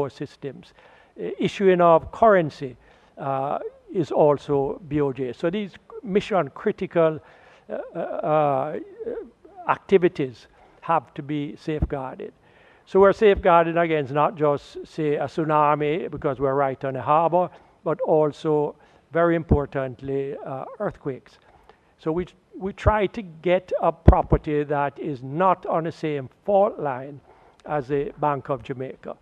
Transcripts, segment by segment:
systems. Issuing of currency is also BOJ. So these mission critical activities have to be safeguarded. So we're safeguarded against not just, say, a tsunami because we're right on the harbor, but also, very importantly, earthquakes. So we try to get a property that is not on the same fault line as the Bank of Jamaica.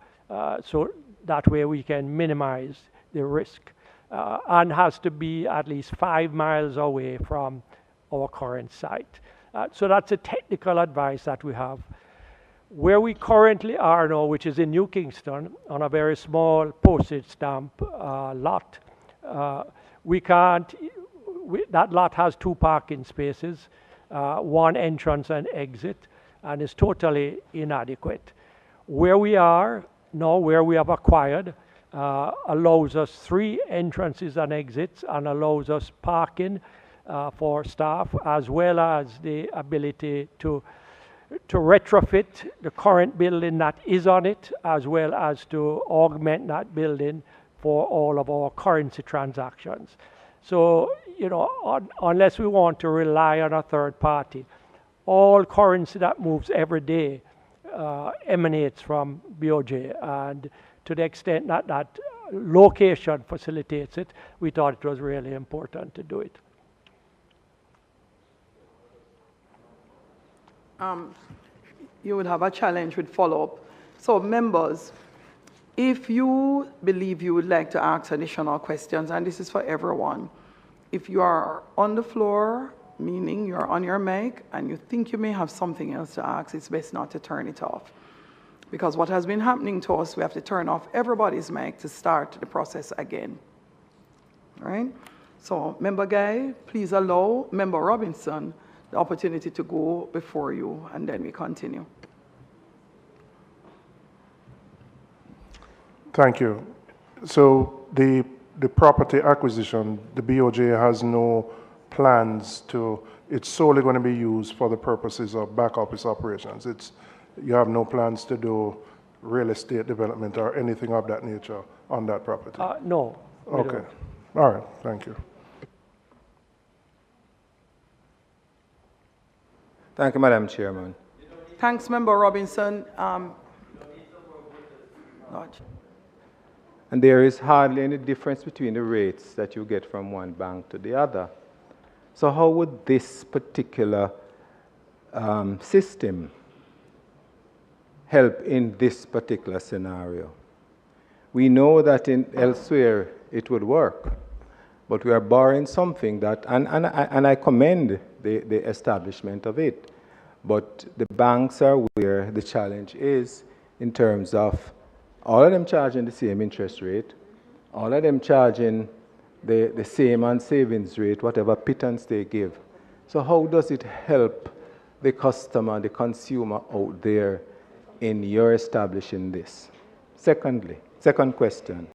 So that way we can minimize the risk, and has to be at least 5 miles away from our current site. So that's a technical advice that we have. Where we currently are now, which is in New Kingston, on a very small postage stamp lot, that lot has 2 parking spaces, 1 entrance and exit, and is totally inadequate. Where we are now, where we have acquired, allows us 3 entrances and exits, and allows us parking for staff, as well as the ability to retrofit the current building that is on it, as well as to augment that building for all of our currency transactions. So, unless we want to rely on a third party, all currency that moves every day emanates from BOJ, and to the extent that that location facilitates it, we thought it was really important to do it. You would have a challenge with follow-up. So members, if you believe you would like to ask additional questions, and this is for everyone, if you are on the floor, meaning you're on your mic, and you think you may have something else to ask, it's best not to turn it off. Because what has been happening to us, we have to turn off everybody's mic to start the process again. All right? So, Member Guy, please allow Member Robinson the opportunity to go before you, and then we continue. Thank you. So the property acquisition, the BOJ has no plans to, it's solely going to be used for the purposes of back office operations. You have no plans to do real estate development or anything of that nature on that property? No. Okay. All right. Thank you. Thank you, Madam Chairman. Thanks, Member Robinson. And there is hardly any difference between the rates that you get from one bank to the other. So how would this particular system help in this particular scenario? We know that elsewhere it would work, but we are borrowing something that, and I commend the establishment of it, but the banks are where the challenge is in terms of all of them charging the same interest rate, all of them charging the same on savings rate, whatever pittance they give. So how does it help the customer, the consumer out there in your establishing this? Second question,